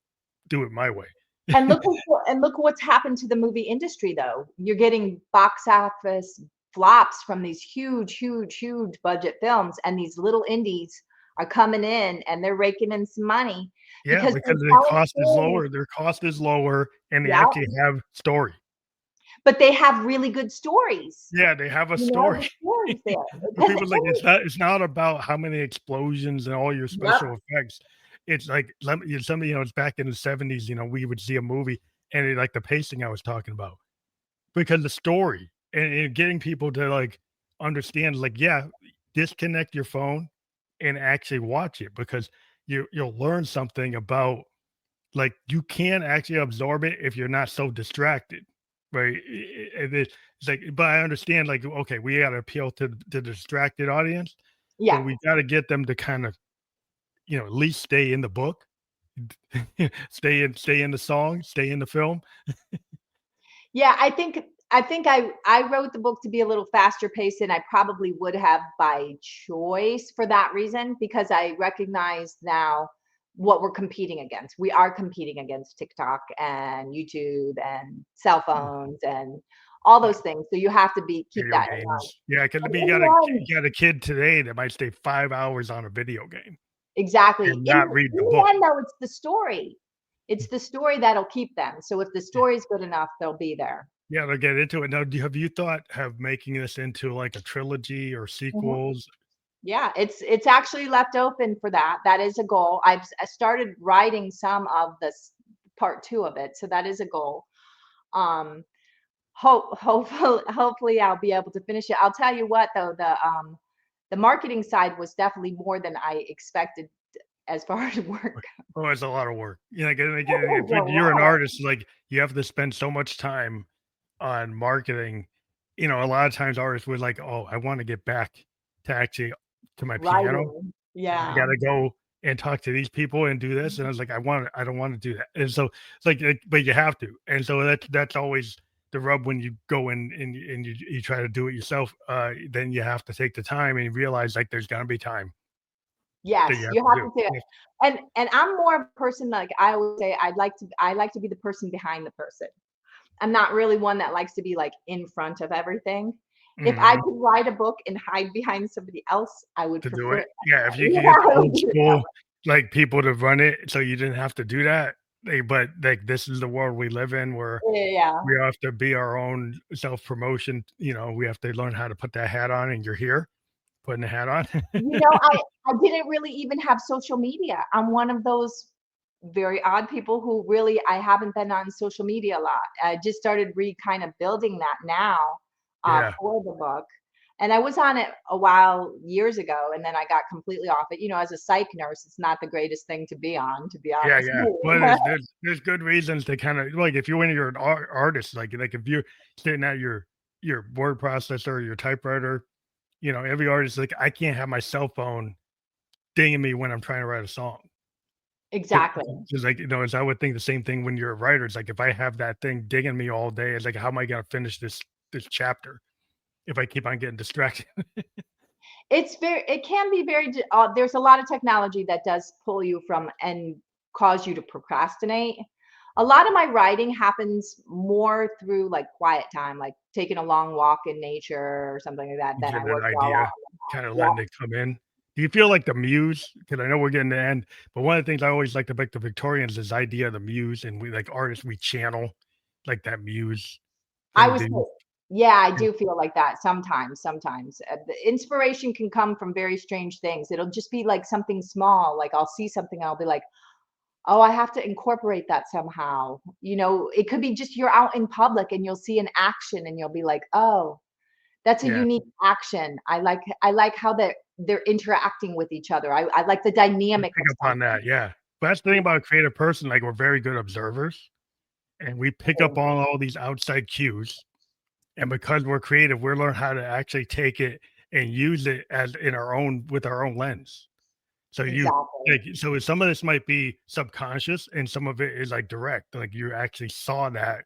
A: do it my way.
B: And look what's happened to the movie industry, though. You're getting box office flops from these huge, huge, huge budget films, and these little indies are coming in and they're raking in some money
A: Yeah,
B: because they're
A: because the
B: telling
A: cost is
B: stories.
A: lower. Their cost is lower, and they
B: Yeah,
A: actually have story.
B: but they have really good stories.
A: Yeah, they have a
B: You know,
A: story.
B: the stories there.
A: But people like it's not about how many explosions and all your
B: Yep.
A: special effects. It's like somebody, it's back in the 70s, we would see a movie and like the pacing I was talking about. Because the story and getting people to like understand, like, yeah, disconnect your phone and actually watch it because you'll learn something about like you can actually absorb it if you're not so distracted, right? It's like, but I understand, like, okay, we got to appeal to the distracted audience, but
B: Yeah.
A: we got to get them to kind of, at least stay in the book, stay in the song, stay in the film.
B: Yeah, I think I wrote the book to be a little faster paced than I probably would have by choice for that reason, because I recognize now what we're competing against. We are competing against TikTok and YouTube and cell
A: Mm,
B: phones and all
A: yeah,
B: those things. So you have to keep
A: video
B: that in mind.
A: games. Yeah, because
B: But
A: you
B: in
A: got
B: the end,
A: you got a kid today that might stay 5 hours on a video game
B: exactly.
A: and
B: In
A: not read the
B: the
A: book.
B: end, though, it's the story. It's the story that'll keep them. So if the
A: Yeah.
B: story is good enough, they'll be there.
A: Yeah, to get into it. Now, have you thought of making this into like a trilogy or
B: Mhm.
A: sequels?
B: Yeah, it's actually left open for that. That is a goal. I started writing some of this part two of it, so that is a goal. Um, hopefully I'll be able to finish it. I'll tell you what though, the marketing side was definitely more than I expected as far as work.
A: Oh, it's a lot of work. Like, and
B: It
A: again, if
B: was a
A: you're an
B: lot.
A: artist, like you have to spend so much time on marketing. A lot of times artists would like, oh, I want to get back to actually to my piano.
B: Writing.
A: I
B: Yeah.
A: gotta go and talk to these people and do this. And I was like, I don't want to do that. And so it's like, but you have to. And so that's always the rub when you go in and you try to do it yourself. Then you have to take the time and you realize like there's gonna be time that
B: Yes,
A: you have
B: you
A: to
B: have
A: do.
B: to do it.
A: Yeah.
B: And I'm more of a person, like I always say, I like to be the person behind the person. I'm not really one that likes to be like in front of everything. If I
A: Mhm.
B: could write a book and hide behind somebody else, I would
A: To do
B: prefer
A: it.
B: it
A: Yeah, if
B: that way.
A: you could
B: Yeah,
A: get the
B: I would
A: old
B: do it that
A: school,
B: way.
A: like, people to run it so you didn't have to do that, but, like, this is the world we live in where
B: Yeah, yeah, yeah.
A: we have to be our own self-promotion, we have to learn how to put that hat on, and you're here, putting the hat on.
B: I didn't really even have social media. I'm one of those very odd people who really I haven't been on social media a lot. I just started kind of building that now
A: Yeah.
B: for the book. And I was on it a while years ago, and then I got completely off it. As a psych nurse, it's not the greatest thing to be on, to be
A: Yeah,
B: honest.
A: yeah. Well, there's good reasons to kinda like, if you're when you're an artist, like, if you're sitting at your word processor, your typewriter, every artist, like, I can't have my cell phone dinging me when I'm trying to write a song.
B: Exactly.
A: Because like, as I would think the same thing when you're a writer. It's like if I have that thing digging me all day, it's like, how am I gonna finish this chapter if I keep on getting distracted?
B: It can be very, there's a lot of technology that does pull you from and cause you to procrastinate. A lot of my writing happens more through like quiet time, like taking a long walk in nature or something like that. Then I
A: Getting an
B: work while
A: idea,
B: out in the
A: kind
B: house.
A: of letting
B: Yeah.
A: it come in. Do you feel like the muse? Because I know we're getting to the end, but one of the things I always like to pick the Victorians is idea of the muse, and we like artists, we channel like that muse
B: I
A: thing.
B: was,
A: Do you?
B: yeah, I
A: Yeah.
B: do feel like that sometimes. Sometimes the inspiration can come from very strange things. It'll just be like something small. Like I'll see something, I'll be like, oh, I have to incorporate that somehow. It could be just you're out in public and you'll see an action and you'll be like, oh, that's a
A: Yeah.
B: unique action. I like how they're interacting with each other. I like the
A: You
B: dynamic
A: pick
B: of
A: up on
B: something.
A: that, yeah. But that's the thing about a creative person, like, we're very good observers, and we pick up on all these outside cues, and because we're creative, we learn how to actually take it and use it as in our own with our own lens. So you
B: Exactly.
A: like so some of this might be subconscious and some of it is, like, direct, like, you actually saw that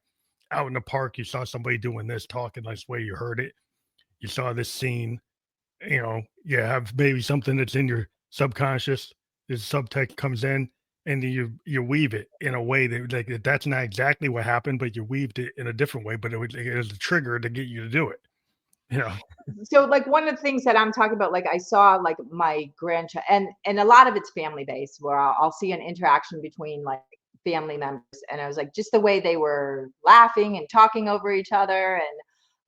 A: out in the park, you saw somebody doing this, talking this way, you heard it, you saw this scene, you have maybe something that's in your subconscious, this subtext comes in, and then you weave it in a way that like that's not exactly what happened, but you weaved it in a different way, but it was a trigger to get you to do it. You know,
B: So like one of the things that I'm talking about, like I saw like my grandchild, and a lot of it's family based, where I'll see an interaction between like family members, and I was like, just the way they were laughing and talking over each other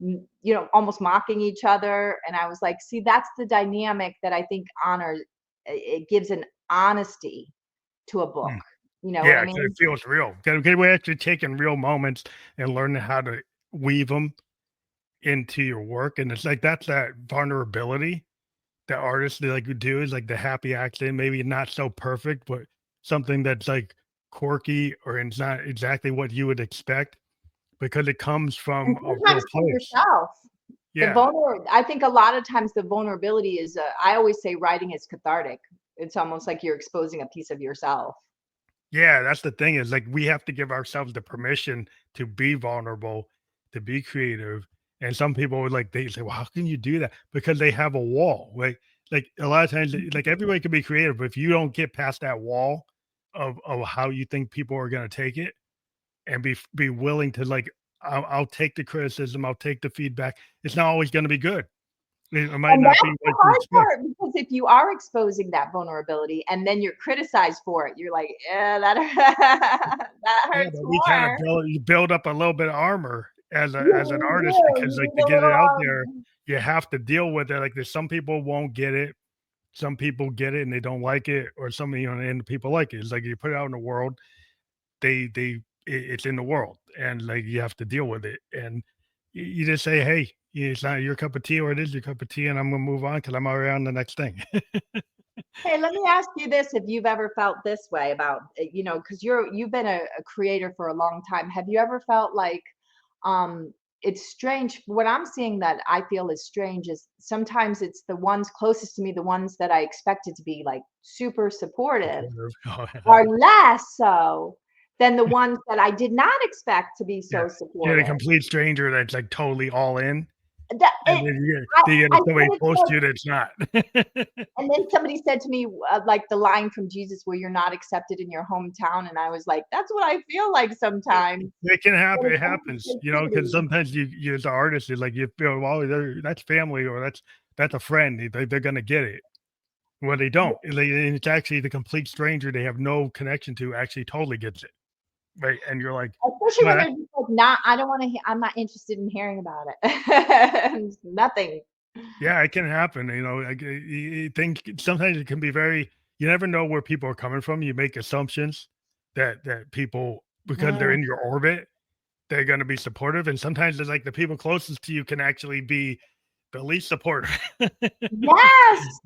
B: and almost mocking each other. And I was like, see, that's the dynamic that I think honors. It gives an honesty to a book. You know what I
A: Yeah, 'cause
B: mean?
A: it feels real. 'Cause we're actually taking real moments and learning how to weave them into your work, and it's like that's that vulnerability that artists they like to do is like the happy accident, maybe not so perfect, but something that's like quirky or it's not exactly what you would expect because it comes
B: And
A: from a real
B: sometimes for
A: place.
B: yourself.
A: Yeah.
B: I think a lot of times the vulnerability is, I always say writing is cathartic. It's almost like you're exposing a piece of yourself.
A: Yeah, that's the thing is like we have to give ourselves the permission to be vulnerable, to be creative. And some people would like they say, "Well, how can you do that?" Because they have a wall. Like a lot of times, like everybody can be creative, but if you don't get past that wall of how you think people are going to take it, and be willing to like, I'll take the criticism, I'll take the feedback. It's not always going to be good. It might
B: And
A: not
B: that's
A: be
B: the
A: what you
B: hard
A: expect.
B: part, because if you are exposing that vulnerability and then you're criticized for it, you're like, yeah, that that
A: Yeah,
B: hurts
A: but we kind of
B: more.
A: build up a little bit of armor as an
B: You
A: artist
B: do.
A: because
B: You
A: like
B: need
A: to
B: a
A: get it
B: little
A: out there, you have to deal with it. Like there's some people won't get it, some people get it and they don't like it, or some and people like it. It's like you put it out in the world, it's in the world, and like you have to deal with it, and you just say, hey, it's not your cup of tea, or it is your cup of tea, and I'm gonna move on because I'm already on the next thing.
B: Hey, let me ask you this, if you've ever felt this way about, because you've been a creator for a long time. Have you ever felt like, it's strange? What I'm seeing that I feel is strange is sometimes it's the ones closest to me, the ones that I expected to be like super supportive,
A: Oh,
B: are less so than the ones that I did not expect to be
A: yeah,
B: so
A: you're a
B: supportive.
A: complete stranger that's like totally all in.
B: That
A: And
B: it,
A: then
B: I,
A: you
B: I
A: get somebody
B: said it
A: close to
B: so.
A: you that's not.
B: And then somebody said to me, like the line from Jesus, where you're not accepted in your hometown. And I was like, that's what I feel like sometimes.
A: It can
B: When
A: happen,
B: it
A: it
B: comes to
A: happens, because
B: creativity.
A: sometimes you as an artist, is like, you feel, well, that's family or that's a friend, they're gonna get it. Well, they don't, and it's actually the complete stranger they have no connection to actually totally gets it, right? And you're like,
B: Especially
A: "Well,
B: when they're
A: that's"
B: just like, not, I don't want to, I'm not interested in hearing about it. Nothing.
A: yeah, it can happen, like, things sometimes it can be very you never know where people are coming from, you make assumptions that people because they're
B: Mm.
A: in your orbit, they're gonna be supportive, and sometimes it's like the people closest to you can actually be the least supportive.
B: Yes.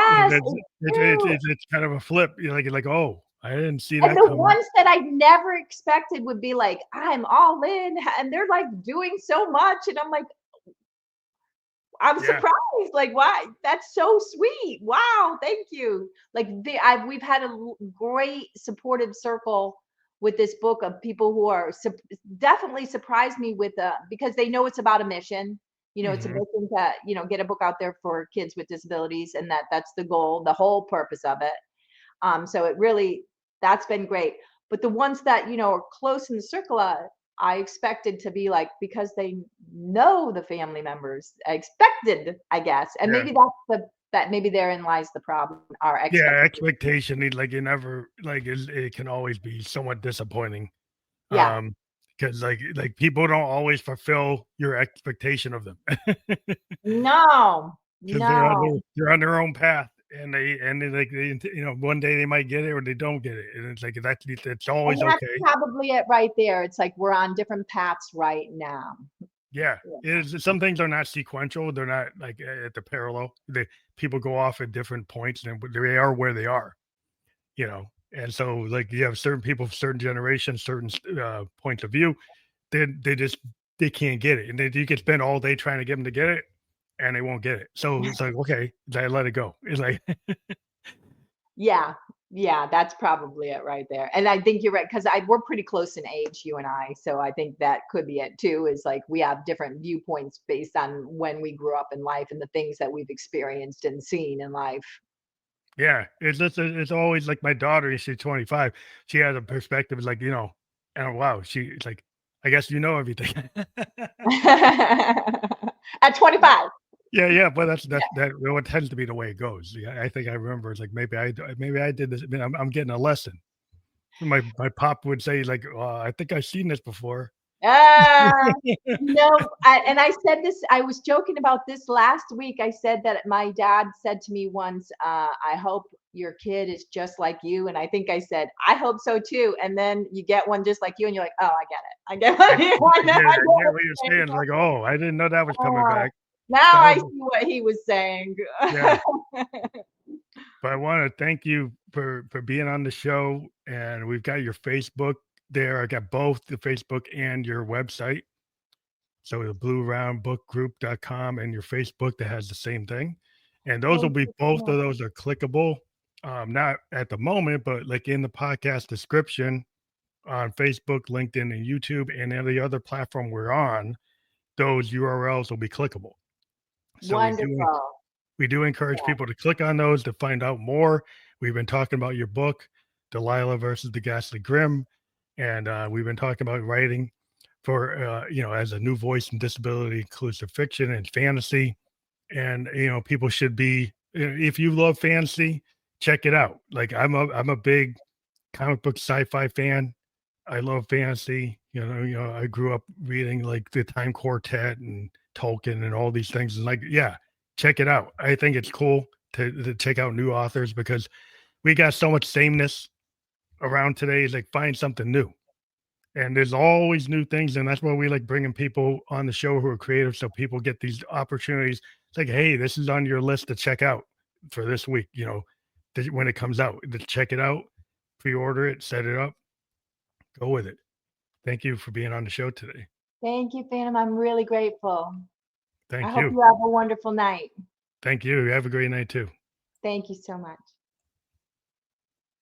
A: And
B: Yes.
A: it's
B: It's true.
A: it's kind of a flip. You're like, "Oh, I didn't see
B: And
A: that
B: the
A: coming."
B: ones that I never expected would be like, I'm all in. And they're like doing so much. And I'm like, I'm
A: Yeah.
B: surprised. Like, why? That's so sweet. Wow, thank you. Like, we've had a great supportive circle with this book of people who are definitely surprised me with, because they know it's about a mission. It's a
A: Mhm.
B: mission to get a book out there for kids with disabilities, and that's the goal, the whole purpose of it. So it really, that's been great. But the ones that, are close in the circle, I expected to be like, because they know the family members. I expected, I guess. And
A: Yeah.
B: maybe that maybe therein lies the problem, our
A: Yeah,
B: expectation.
A: expectation, like, you never like, it can always be somewhat disappointing,
B: Yeah.
A: because people don't always fulfill your expectation of them, because 'cause
B: No. No.
A: they're on their own path, and one day they might get it or they don't get it, and it's like, that's
B: And
A: always
B: that's
A: okay.
B: probably it right there. It's like we're on different paths right now.
A: Yeah,
B: Yeah.
A: it is some things are not sequential, they're not, like, at the parallel. People go off at different points, and they are where they are, and so, like, you have certain people, certain generations, certain, points of view, they just they can't get it, and you can spend all day trying to get them to get it, and they won't get it. So, it's like, "Okay, I let it go." It's like
B: Yeah, yeah, that's probably it right there. And I think you're right, because I we're pretty close in age, you and I. So I think that could be it too. Is like we have different viewpoints based on when we grew up in life and the things that we've experienced and seen in life.
A: yeah, it's always like my daughter, she's 25, she has a perspective, it's like, and wow, it's like, "I guess you know everything."
B: At 25.
A: Yeah, yeah, but that what tends to be the way it goes. Yeah, I think I remember it's like maybe I did this. I mean, I'm getting a lesson. my pop would say like, I think I've seen this before.
B: Ah, and I said this, I was joking about this last week. I said that my dad said to me once, I hope your kid is just like you. And I think I said, I hope so too. And then you get one just like you, and you're like, oh, I get it. I get what
A: I get what you're saying. Like, oh, I didn't know that was coming back.
B: Now I
A: That
B: see what he was saying.
A: yeah. But I want to thank you for being on the show, and we've got your Facebook there. I got both the Facebook and your website. So the blueroundbookgroup.com and your Facebook that has the same thing. And those will
B: Thank
A: be
B: you so
A: both of
B: much.
A: those are clickable. Not at the moment, but like in the podcast description on Facebook, LinkedIn, and YouTube, and any other platform we're on, those URLs will be clickable. So
B: Wonderful.
A: we do encourage people to click on those to find out more. We've been talking about your book, Delilah versus the Ghastly Grimm, and we've been talking about writing for as a new voice in disability inclusive fiction and fantasy. And people should be, if you love fantasy, check it out. Like I'm a big comic book sci-fi fan. I love fantasy. I grew up reading like the Time Quartet and Tolkien and all these things. And like, yeah, check it out. I think it's cool to check out new authors because we got so much sameness around today. Is like find something new. And there's always new things, and that's why we like bringing people on the show who are creative, so people get these opportunities. It's like, hey, this is on your list to check out for this week. When it comes out, to check it out, pre-order it, set it up, go with it. Thank you for being on the show today.
B: Thank you, Phantom. I'm really grateful. I
A: Thank
B: hope
A: you.
B: you have a wonderful night.
A: Thank you. Have a great night too.
B: Thank you so much.